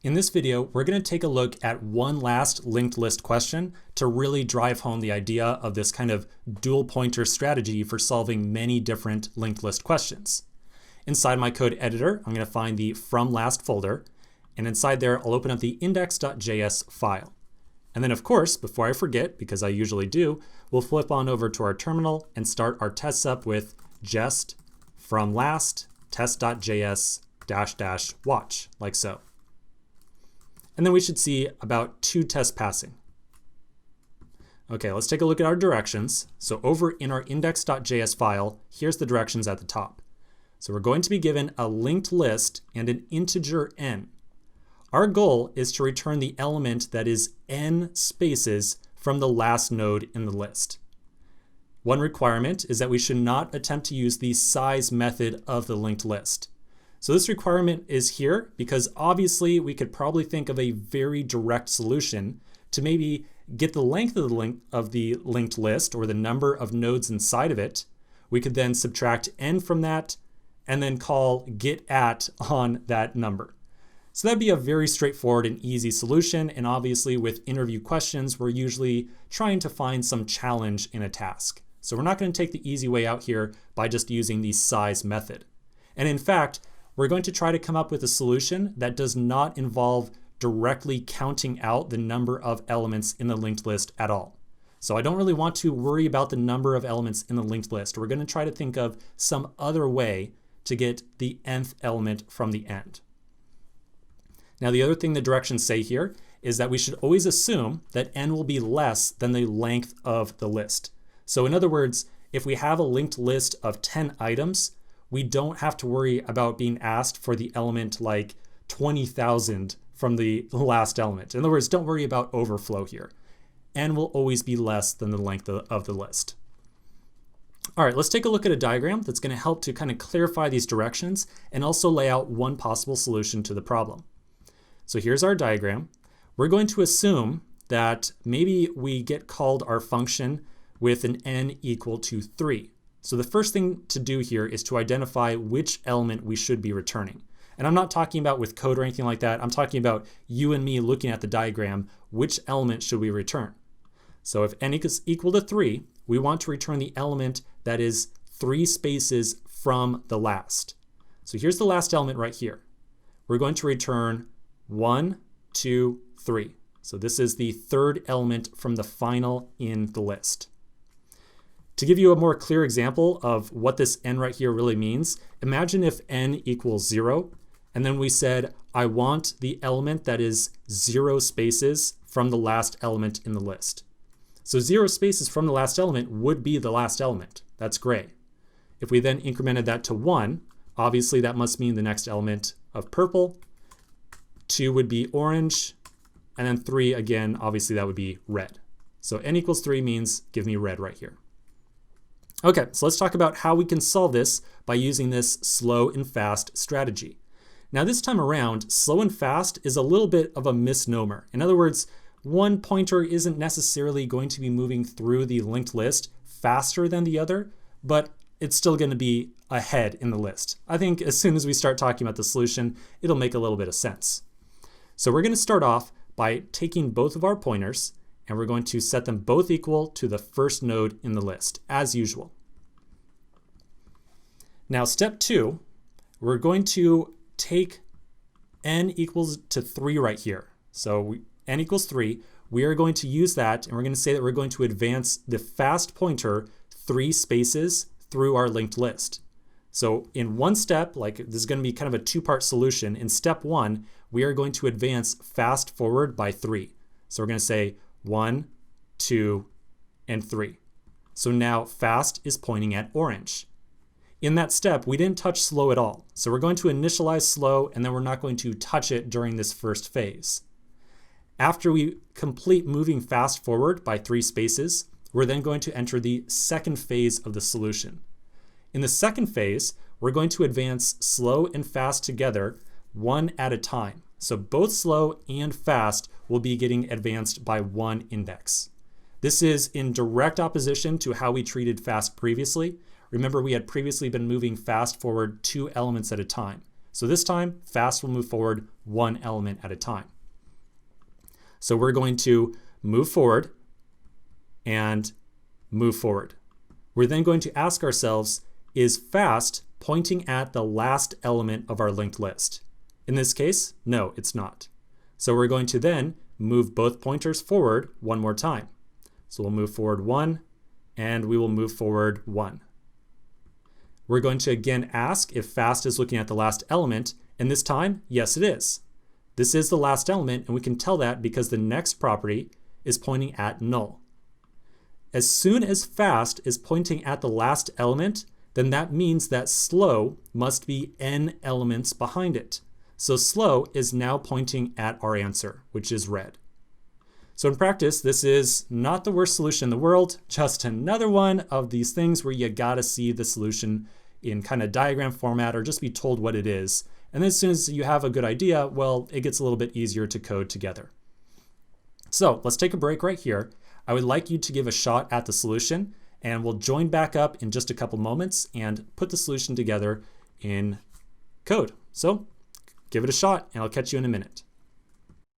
In this video, we're going to take a look at one last linked list question to really drive home the idea of this kind of dual pointer strategy for solving many different linked list questions. Inside my code editor, I'm going to find the from last folder, and inside there, I'll open up the index.js file. And then of course, before I forget, because I usually do, we'll flip on over to our terminal and start our tests up with just from last test.js -- watch, like so. And then we should see about 2 tests passing. Okay, let's take a look at our directions. So over in our index.js file, here's the directions at the top. So we're going to be given a linked list and an integer n. Our goal is to return the element that is n spaces from the last node in the list. One requirement is that we should not attempt to use the size method of the linked list. So this requirement is here because obviously we could probably think of a very direct solution to maybe get the length of the linked list or the number of nodes inside of it. We could then subtract n from that and then call get at on that number. So that'd be a very straightforward and easy solution. And obviously with interview questions, we're usually trying to find some challenge in a task. So we're not going to take the easy way out here by just using the size method. And in fact, we're going to try to come up with a solution that does not involve directly counting out the number of elements in the linked list at all. So I don't really want to worry about the number of elements in the linked list. We're going to try to think of some other way to get the nth element from the end. Now the other thing the directions say here is that we should always assume that n will be less than the length of the list. So in other words, if we have a linked list of 10 items, we don't have to worry about being asked for the element like 20,000 from the last element. In other words, don't worry about overflow here. N will always be less than the length of the list. All right, let's take a look at a diagram that's going to help to kind of clarify these directions and also lay out one possible solution to the problem. So here's our diagram. We're going to assume that maybe we get called our function with an n equal to 3. So the first thing to do here is to identify which element we should be returning. And I'm not talking about with code or anything like that. I'm talking about you and me looking at the diagram, which element should we return? So if n is equal to 3, we want to return the element that is 3 spaces from the last. So here's the last element right here. We're going to return 1, 2, 3. So this is the third element from the final in the list. To give you a more clear example of what this n right here really means, imagine if n equals 0, and then we said, I want the element that is 0 spaces from the last element in the list. So 0 spaces from the last element would be the last element. That's gray. If we then incremented that to 1, obviously that must mean the next element of purple. 2 would be orange, and then 3 again, obviously that would be red. So n equals 3 means give me red right here. Okay, so let's talk about how we can solve this by using this slow and fast strategy. Now this time around, slow and fast is a little bit of a misnomer. In other words, one pointer isn't necessarily going to be moving through the linked list faster than the other, but it's still going to be ahead in the list. I think as soon as we start talking about the solution, it'll make a little bit of sense. So we're going to start off by taking both of our pointers and we're going to set them both equal to the first node in the list, as usual. Now, step 2, we're going to take n equals to 3 right here. So n equals 3, we are going to use that, and we're going to say that we're going to advance the fast pointer 3 spaces through our linked list. So in one step, like this is going to be kind of a 2-part solution. In step 1, we are going to advance fast forward by 3. So we're going to say 1, 2, and 3. So now fast is pointing at orange. In that step, we didn't touch slow at all. So we're going to initialize slow, and then we're not going to touch it during this first phase. After we complete moving fast forward by 3 spaces, we're then going to enter the second phase of the solution. In the second phase, we're going to advance slow and fast together, one at a time. So both slow and fast will be getting advanced by 1 index. This is in direct opposition to how we treated fast previously. Remember, we had previously been moving fast forward 2 elements at a time. So this time, fast will move forward one element at a time. So we're going to move forward and move forward. We're then going to ask ourselves, is fast pointing at the last element of our linked list? In this case, no, it's not. So we're going to then move both pointers forward one more time. So we'll move forward 1, and we will move forward 1. We're going to again ask if fast is looking at the last element, and this time, yes it is. This is the last element, and we can tell that because the next property is pointing at null. As soon as fast is pointing at the last element, then that means that slow must be n elements behind it. So slow is now pointing at our answer, which is red. So in practice, this is not the worst solution in the world, just another one of these things where you gotta see the solution in kind of diagram format or just be told what it is. And then as soon as you have a good idea, well, it gets a little bit easier to code together. So let's take a break right here. I would like you to give a shot at the solution, and we'll join back up in just a couple moments and put the solution together in code. So give it a shot, and I'll catch you in a minute.